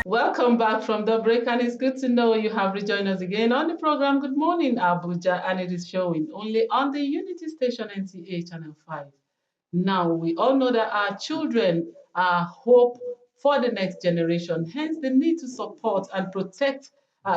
Welcome back from the break, and it's good to know you have rejoined us again on the program. Good morning, Abuja, and it is showing only on the Unity Station NTA Channel 5. Now, we all know that our children are hope for the next generation. Hence, the need to support and protect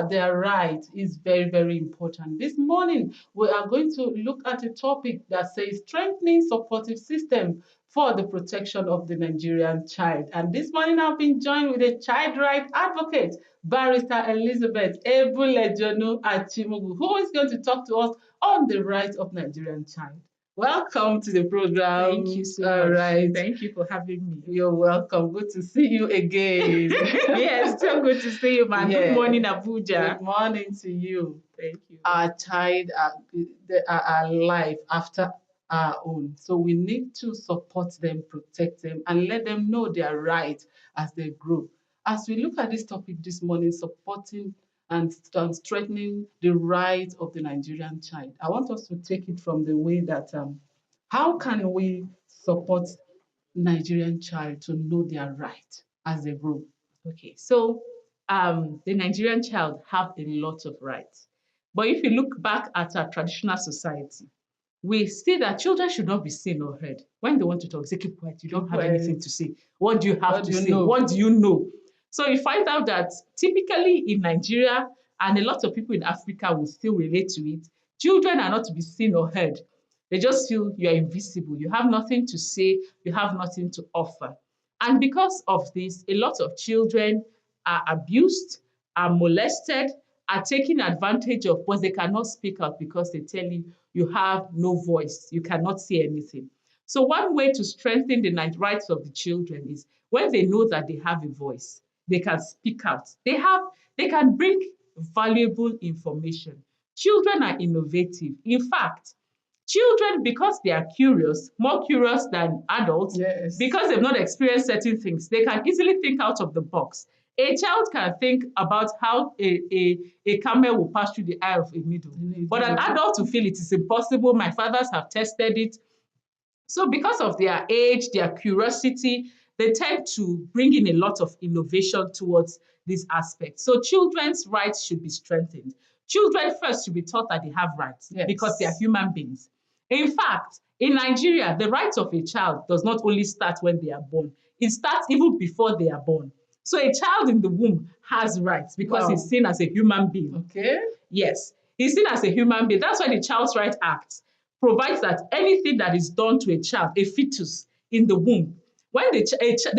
their rights is very, very important. This morning, we are going to look at a topic that says strengthening supportive system for the protection of the Nigerian child. And this morning, I've been joined with a child right advocate, Barrister Elizabeth Ebulejonu Achimugu, who is going to talk to us on the rights of Nigerian child. Welcome to the program. Thank you so much. Right. Thank you for having me. You're welcome. Good to see you again. Yes, so good to see you, man. Yeah. Good morning, Abuja. Good morning to you. Thank you. Our child are alive after our own. So we need to support them, protect them, and let them know their rights as they grow. As we look at this topic this morning, supporting and strengthening the rights of the Nigerian child, I want us to take it from the way that how can we support Nigerian child to know their right as they grow? Okay, so the Nigerian child have a lot of rights. But if you look back at our traditional society, we see that children should not be seen or heard. When they want to talk, say, keep quiet, you don't have anything to say. What do you have to say? What do you know? So you find out that typically in Nigeria, and a lot of people in Africa will still relate to it, children are not to be seen or heard. They just feel you're invisible. You have nothing to say. You have nothing to offer. And because of this, a lot of children are abused, are molested, are taken advantage of, but they cannot speak out because they tell you have no voice, you cannot say anything. So one way to strengthen the rights of the children is when they know that they have a voice, they can speak out. They can bring valuable information. Children are innovative. In fact, children, because they are curious, more curious than adults, Yes. because they've not experienced certain things, they can easily think out of the box. A child can think about how a camel will pass through the eye of a needle. But an adult will feel it is impossible. My fathers have tested it. So because of their age, their curiosity, they tend to bring in a lot of innovation towards this aspect. So children's rights should be strengthened. Children first should be taught that they have rights, yes, because they are human beings. In fact, in Nigeria, the rights of a child does not only start when they are born, it starts even before they are born. So a child in the womb has rights because he's seen as a human being. Okay. Yes, he's seen as a human being. That's why the Child's Right Act provides that anything that is done to a child, a fetus in the womb, when they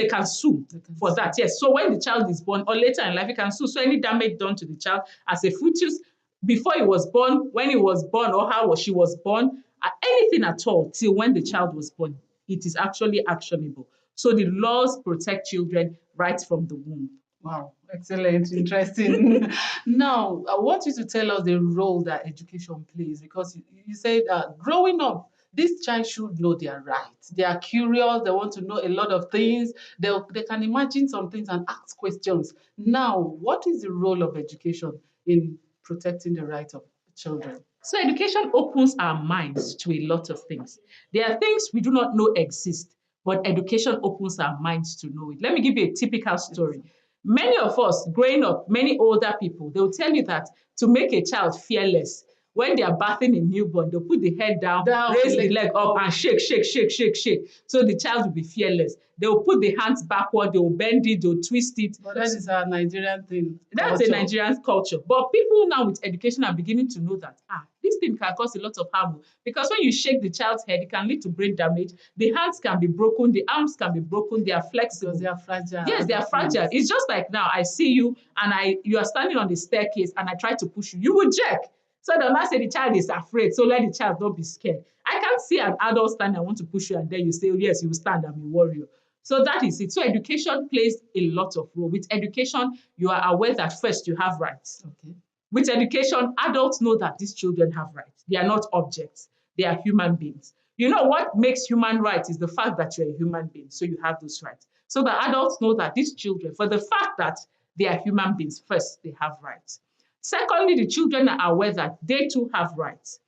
can sue for that. Yes, so when the child is born or later in life, you can sue. So any damage done to the child as a fetus before he was born, when he was born, or how she was born, anything at all till when the child was born, it is actually actionable. So the laws protect children right from the womb. Wow, excellent, interesting. Now, I want you to tell us the role that education plays, because you said growing up, this child should know their rights. They are curious, they want to know a lot of things, they can imagine some things and ask questions. Now, what is the role of education in protecting the rights of children? So education opens our minds to a lot of things. There are things we do not know exist, but education opens our minds to know it. Let me give you a typical story. Many of us growing up, many older people, they'll tell you that to make a child fearless, when they are bathing a newborn, they'll put the head down, raise the leg up, and shake, shake, shake, shake, shake. So the child will be fearless. They will put the hands backward, they will bend it, they'll twist it. But that is our Nigerian thing. That's a Nigerian culture. But people now with education are beginning to know that, this thing can cause a lot of harm. Because when you shake the child's head, it can lead to brain damage. The hands can be broken, the arms can be broken, they are flexible. Because they are fragile. Yes, they are fragile. It's just like now, I see you and you are standing on the staircase and I try to push you. You will jerk. So the man say the child is afraid, so let the child not be scared. I can't see an adult stand and want to push you and then you say, oh, yes, you will stand, I'm a warrior. So that is it. So education plays a lot of role. With education, you are aware that first you have rights. Okay. With education, adults know that these children have rights. They are not objects. They are human beings. You know what makes human rights is the fact that you're a human being, so you have those rights. So the adults know that these children, for the fact that they are human beings, first, they have rights. Secondly, the children are aware that they too have rights.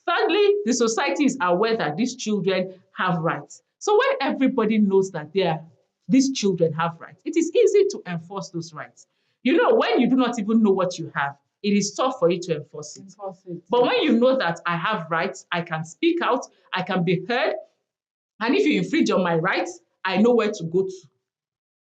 Thirdly, the society is aware that these children have rights. So when everybody knows that these children have rights, it is easy to enforce those rights. You know, when you do not even know what you have, it is tough for you to enforce it. But when you know that I have rights, I can speak out, I can be heard, and if you infringe on my rights, I know where to go to.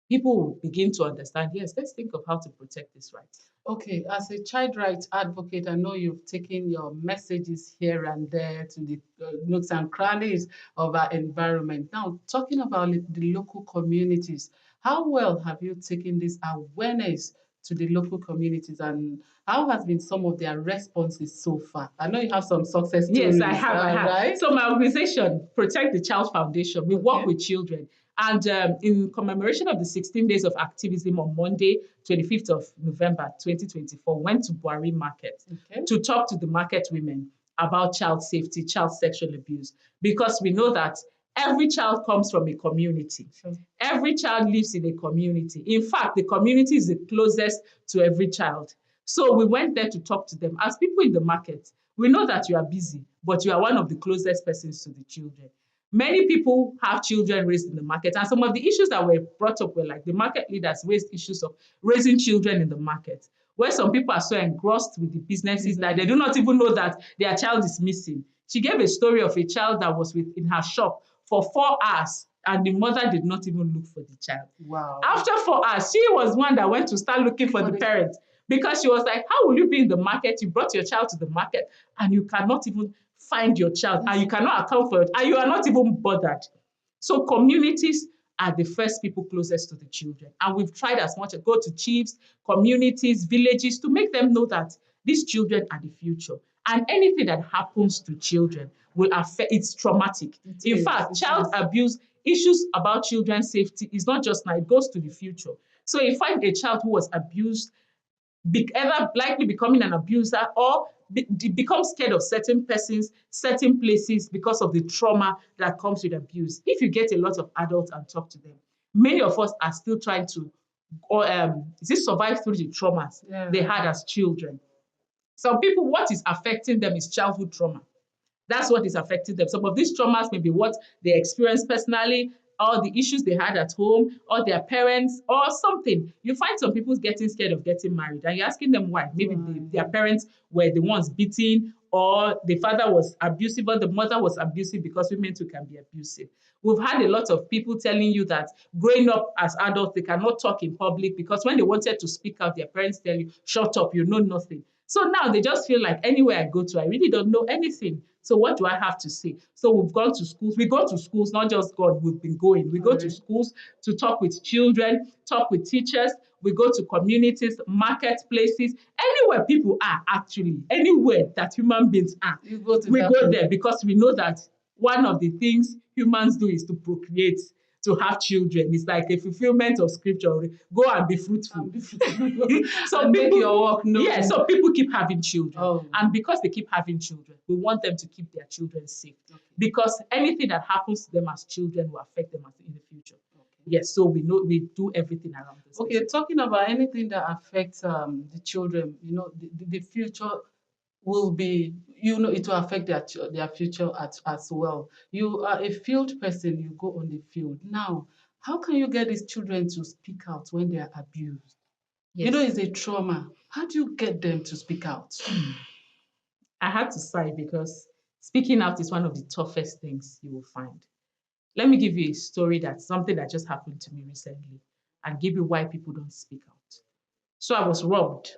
People will begin to understand, yes, let's think of how to protect this right. Okay, as a child rights advocate, I know you've taken your messages here and there to the nooks and crannies of our environment. Now, talking about the local communities, how well have you taken this awareness to the local communities, and how has been some of their responses so far? I know you have some success stories. Yes, I have. Right? So my organization, Protect the Child Foundation, we work with children. And in commemoration of the 16 days of activism on Monday, 25th of November, 2024, went to Buhari Market to talk to the market women about child safety, child sexual abuse, because we know that every child comes from a community. Every child lives in a community. In fact, the community is the closest to every child. So we went there to talk to them. As people in the market, we know that you are busy, but you are one of the closest persons to the children. Many people have children raised in the market, and some of the issues that were brought up were like the market leaders raised issues of raising children in the market, where some people are so engrossed with the businesses that they do not even know that their child is missing. She gave a story of a child that was in her shop for 4 hours, and the mother did not even look for the child. Wow. After 4 hours, she was one that went to start looking for the parents, because she was like, how will you be in the market? You brought your child to the market and you cannot even find your child, and you cannot account for it, and you are not even bothered. So communities are the first people closest to the children. And we've tried as much as go to chiefs, communities, villages, to make them know that these children are the future. And anything that happens to children will affect, it's traumatic. In fact, child abuse, issues about children's safety is not just now, it goes to the future. So if I find a child who was abused, either likely becoming an abuser or become scared of certain persons, certain places because of the trauma that comes with abuse. If you get a lot of adults and talk to them, many of us are still trying to survive through the traumas they had as children. Some people, what is affecting them is childhood trauma. That's what is affecting them. Some of these traumas may be what they experienced personally, or the issues they had at home, or their parents, or something. You find some people getting scared of getting married, and you're asking them why. Maybe their parents were the ones beating, or the father was abusive, or the mother was abusive, because women too can be abusive. We've had a lot of people telling you that growing up as adults, they cannot talk in public because when they wanted to speak out, their parents tell you, shut up, you know nothing. So now they just feel like anywhere I go to, I really don't know anything. So what do I have to say? So we've gone to schools. We go to schools, not just God, we've been going. We go to schools to talk with children, talk with teachers. We go to communities, marketplaces, anywhere people are actually, anywhere that human beings are. We go there because we know that one of the things humans do is to procreate, to have children. It's like a fulfillment of scripture. Go and be fruitful. So and make your work known. Yeah, so people keep having children. And because they keep having children, we want them to keep their children safe. Because anything that happens to them as children will affect them in the future. Yes, so we know we do everything around this. Okay, talking about anything that affects the children, the future will be, it will affect their future as well. You are a field person, you go on the field. Now, how can you get these children to speak out when they are abused? Yes. It's a trauma. How do you get them to speak out? I had to sigh because speaking out is one of the toughest things you will find. Let me give you a story that's something that just happened to me recently and give you why people don't speak out. So I was robbed.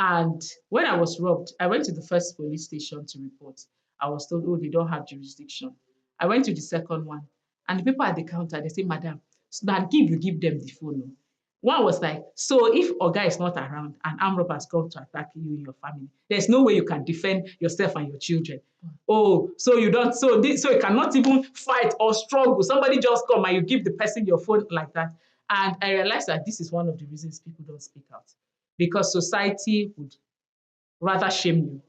And when I was robbed, I went to the first police station to report. I was told, oh, they don't have jurisdiction. I went to the second one, and the people at the counter, they say, madam, so that you give them the phone. One was like, so if Oga is not around and armed robbers come to attack you and your family, there's no way you can defend yourself and your children. Oh, so you don't, so you cannot even fight or struggle. Somebody just come and you give the person your phone like that. And I realized that this is one of the reasons people don't speak out. Because society would rather shame you.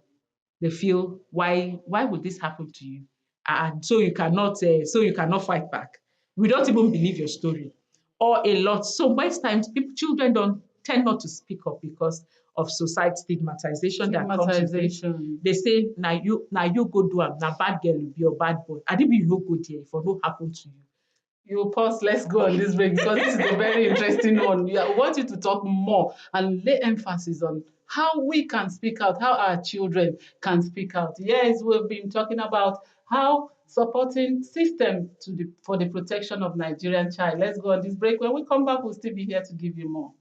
They feel, why would this happen to you? And so you cannot fight back. We don't even believe your story. Or a lot. So most times children don't tend not to speak up because of society stigmatization that comes with it. They say, now you go do am, now bad girl will be your bad boy. I didn't you no go there if it no happen to you. You pause, let's go on this break because this is a very interesting one. We want you to talk more and lay emphasis on how we can speak out, how our children can speak out. Yes, we've been talking about how supporting system for the protection of Nigerian child. Let's go on this break. When we come back, we'll still be here to give you more.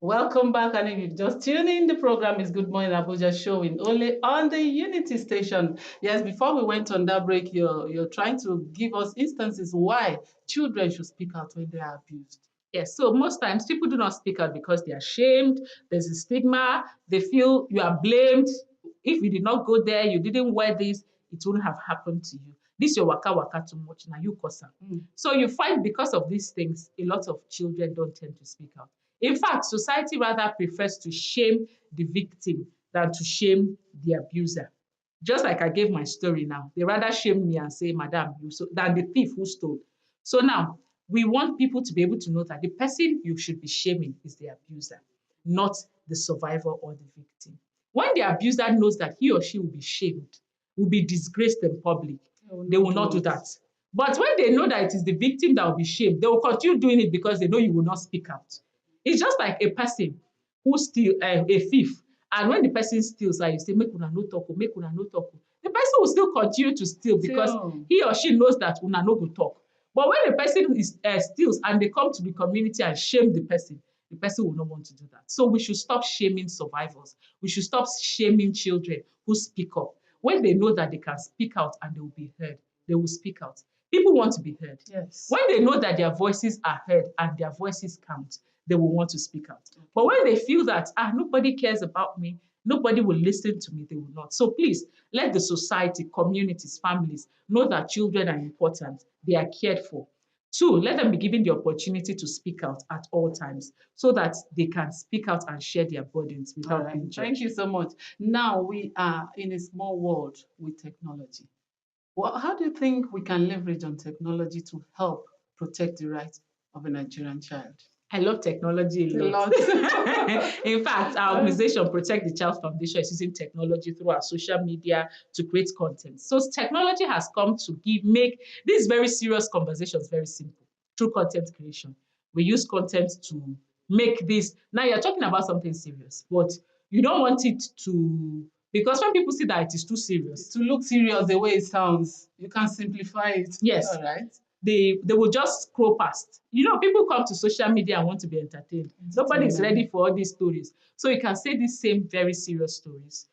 Welcome back, and if you've just tuned in, the program is Good Morning Abuja showing only on the Unity station. Yes, before we went on that break, you're trying to give us instances why children should speak out when they are abused. Yes, so most times people do not speak out because they are ashamed, there's a stigma, they feel you are blamed. If you did not go there, you didn't wear this, it wouldn't have happened to you. This your waka waka too much, now you cause am. So you find because of these things, a lot of children don't tend to speak out. In fact, society rather prefers to shame the victim than to shame the abuser. Just like I gave my story now, they rather shame me and say, Madam, you so than the thief who stole. So now we want people to be able to know that the person you should be shaming is the abuser, not the survivor or the victim. When the abuser knows that he or she will be shamed, will be disgraced in public, they will not do that. But when they know that it is the victim that will be shamed, they will continue doing it because they know you will not speak out. It's just like a person who steal a thief, and when the person steals, like you say, make una no talk, make una no talk. The person will still continue to steal because he or she knows that una no go talk. But when the person is steals and they come to the community and shame the person will not want to do that. So we should stop shaming survivors. We should stop shaming children who speak up. When they know that they can speak out and they will be heard, they will speak out. People want to be heard. Yes. When they know that their voices are heard and their voices count, they will want to speak out. But when they feel that nobody cares about me, nobody will listen to me, they will not. So please let the society, communities, families know that children are important, they are cared for. Two, let them be given the opportunity to speak out at all times so that they can speak out and share their burdens without being judged. Thank you so much. Now we are in a small world with technology. Well, how do you think we can leverage on technology to help protect the rights of a Nigerian child? I love technology a lot. In fact, our organization, Protect the Child Foundation, is using technology through our social media to create content. So technology has come to make these very serious conversations very simple through content creation. We use content to make this. Now you're talking about something serious, but you don't want it to, because when people see that it is too serious. To look serious the way it sounds, you can simplify it. Yes. All right. They will just scroll past. You know, people come to social media and want to be entertained. Nobody is ready for all these stories. So you can say these same very serious stories,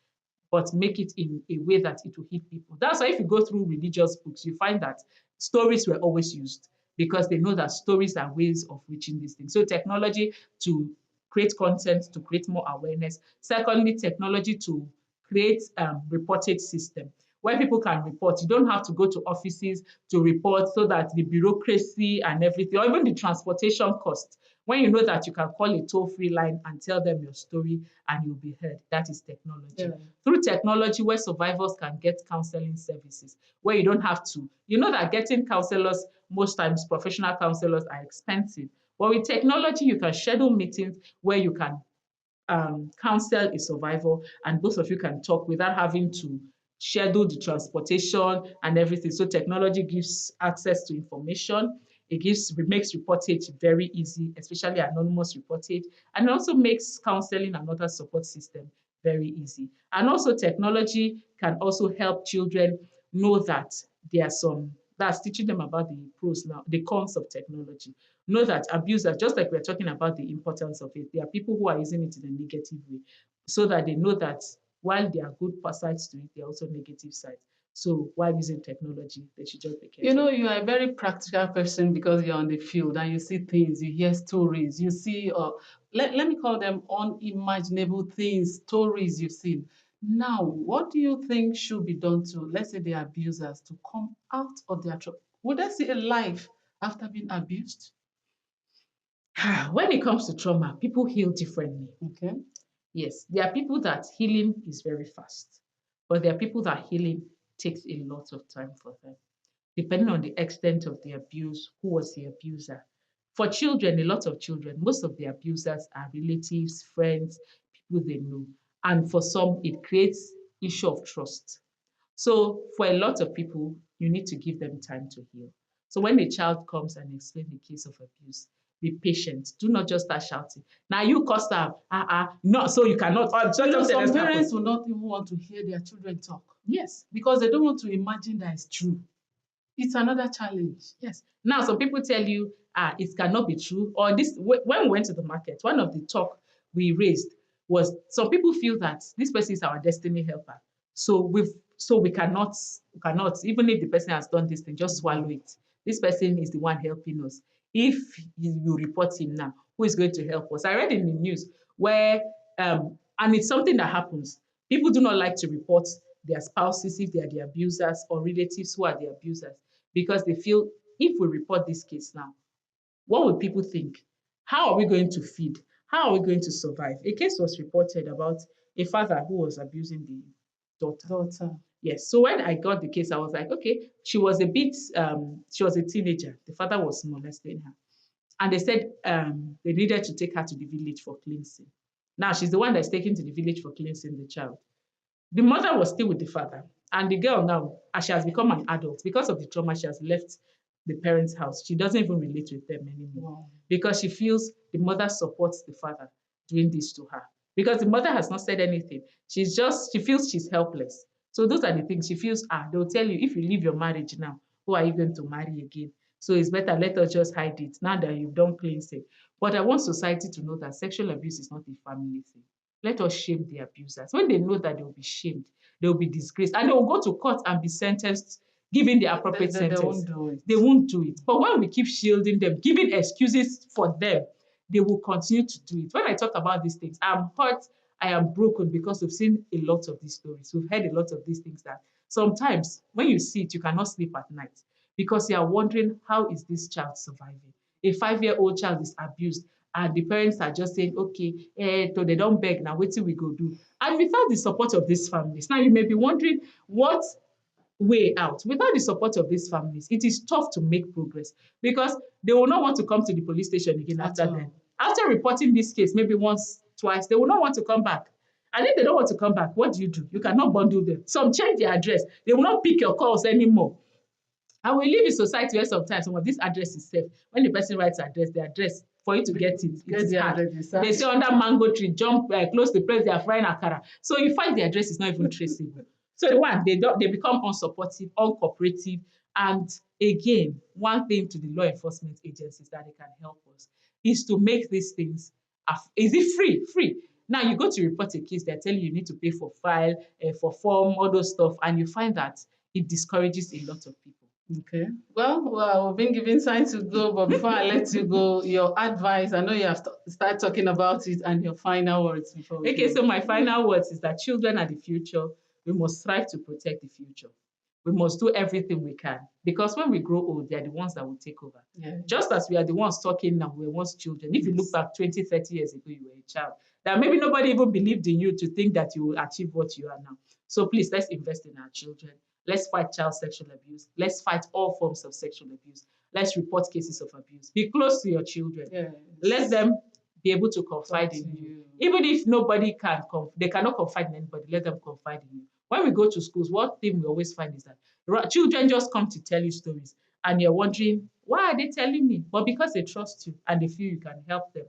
but make it in a way that it will hit people. That's why if you go through religious books, you find that stories were always used because they know that stories are ways of reaching these things. So technology to create content, to create more awareness. Secondly, technology to create reported system where people can report. You don't have to go to offices to report so that the bureaucracy and everything, or even the transportation cost. When you know that you can call a toll-free line and tell them your story and you'll be heard, that is technology. Yeah. Through technology where survivors can get counseling services, where you don't have to. You know that getting counselors, most times professional counselors are expensive. But with technology, you can schedule meetings where you can counsel a survivor and both of you can talk without having to schedule the transportation and everything. So technology gives access to information. It makes reportage very easy, especially anonymous reportage, and also makes counseling and other support system very easy. And also technology can also help children know that there are that's teaching them about the pros now, the cons of technology. Know that abusers, just like we're talking about the importance of it, there are people who are using it in a negative way, so that they know that while there are good sides to it, there are also negative sides. So while using technology, they should just be careful. You know, you are a very practical person because you're on the field and you see things, you hear stories, you see, let me call them unimaginable things, stories you've seen. Now, what do you think should be done to, let's say, the abusers to come out of their trouble? Would they see a life after being abused? When it comes to trauma, people heal differently. Okay. Yes, there are people that healing is very fast, but there are people that healing takes a lot of time for them, depending on the extent of the abuse, who was the abuser. For children, a lot of children, most of the abusers are relatives, friends, people they know. And for some, it creates issue of trust. So for a lot of people, you need to give them time to heal. So when a child comes and explains the case of abuse, be patient. Do not just start shouting. Now you cussed her. No, so you cannot. Some parents will not even want to hear their children talk. Yes. Because they don't want to imagine that it's true. It's another challenge. Yes. Now, some people tell you, it cannot be true. Or this, when we went to the market, one of the talk we raised was some people feel that this person is our destiny helper. So we cannot, even if the person has done this thing, just swallow it. This person is the one helping us. If you report him now, who is going to help us? I read in the news where, and it's something that happens. People do not like to report their spouses if they are the abusers or relatives who are the abusers because they feel if we report this case now, what will people think? How are we going to feed? How are we going to survive? A case was reported about a father who was abusing the daughter. Yes. So when I got the case, I was like, okay, she was a teenager. The father was molesting her. And they said they needed to take her to the village for cleansing. Now she's the one that's taken to the village for cleansing the child. The mother was still with the father. And the girl now, as she has become an adult, because of the trauma, she has left the parents' house. She doesn't even relate with them anymore. Wow. Because she feels the mother supports the father doing this to her. Because the mother has not said anything. She feels she's helpless. So those are the things she feels, they'll tell you, if you leave your marriage now, who are you going to marry again? So it's better, let us just hide it now that you've done cleansing. But I want society to know that sexual abuse is not a family thing. Let us shame the abusers. When they know that they will be shamed, they will be disgraced, and they will go to court and be sentenced, given the appropriate sentence. They won't do it. They won't do it. But when we keep shielding them, giving excuses for them, they will continue to do it. When I talk about these things, I'm hurt, I am broken because we've seen a lot of these stories. We've heard a lot of these things that sometimes when you see it, you cannot sleep at night because you are wondering, how is this child surviving? A 5-year-old child is abused and the parents are just saying, okay, so they don't beg, now wetin we go do? And without the support of these families, now you may be wondering what way out. Without the support of these families, it is tough to make progress because they will not want to come to the police station again after then. After reporting this case, maybe once, twice, they will not want to come back. And if they don't want to come back, what do? You cannot bundle them. Some change their address. They will not pick your calls anymore. And we live in society where sometimes this address is safe. When the person writes address, the address, for you to get it, it's hard. They say under mango tree, jump close the place, they are frying akara. So you find the address is not even traceable. So they become unsupportive, uncooperative. And again, one thing to the law enforcement agencies that they can help us is to make these things, is it free? Free. Now you go to report a case, they're telling you need to pay for file, for form, all those stuff, and you find that it discourages a lot of people. Okay. Well, we've been given signs to go, but before I let you go, your advice, I know you have started talking about it, and your final words before we Okay, go. so my final words is that children are the future. We must strive to protect the future. We must do everything we can because when we grow old, they are the ones that will take over. Yeah. Just as we are the ones talking now, we were once children. If you look back 20, 30 years ago, you were a child. That maybe nobody even believed in you to think that you will achieve what you are now. So please, let's invest in our children. Let's fight child sexual abuse. Let's fight all forms of sexual abuse. Let's report cases of abuse. Be close to your children. Yes. Let them be able to confide in you. Even if nobody can, they cannot confide in anybody, let them confide in you. When we go to schools, one thing we always find is that children just come to tell you stories and you're wondering, why are they telling me? But because they trust you and they feel you can help them.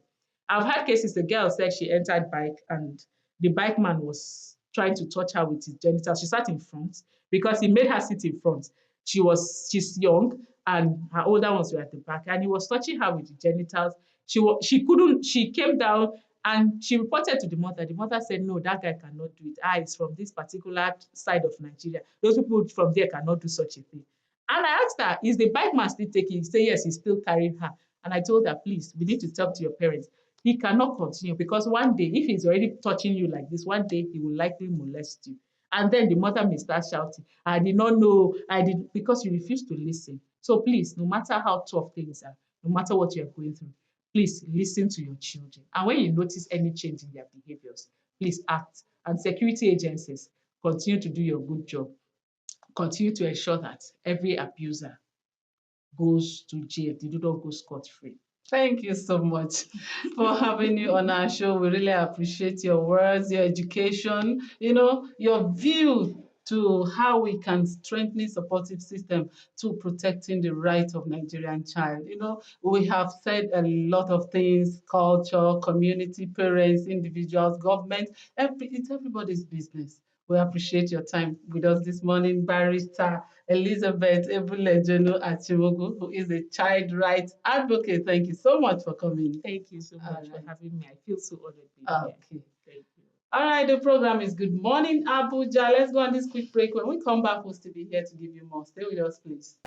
I've had cases, the girl said she entered bike and the bike man was trying to touch her with his genitals. She sat in front because he made her sit in front. She's young and her older ones were at the back and he was touching her with the genitals. She came down and she reported to the mother. The mother said, no, that guy cannot do it. It's from this particular side of Nigeria. Those people from there cannot do such a thing. And I asked her, is the bike man still taking? She said, yes, he's still carrying her. And I told her, please, we need to talk to your parents. He cannot continue because one day, if he's already touching you like this, one day he will likely molest you. And then the mother may start shouting, I did not know, because you refuse to listen. So please, no matter how tough things are, no matter what you're going through, please listen to your children. And when you notice any change in their behaviors, please act. And security agencies, continue to do your good job. Continue to ensure that every abuser goes to jail. They do not go scot-free. Thank you so much for having you on our show. We really appreciate your words, your education, your view to how we can strengthen supportive system to protecting the rights of Nigerian child. We have said a lot of things: culture, community, parents, individuals, government. It's everybody's business. We appreciate your time with us this morning, Barrister Elizabeth Ebulejonu Achimogu, who is a child rights advocate. Thank you so much for coming. Thank you so much for having me. I feel so honored being Okay. here. Thank you. All right, the program is Good Morning Abuja. Let's go on this quick break. When we come back, we'll still be here to give you more. Stay with us, please.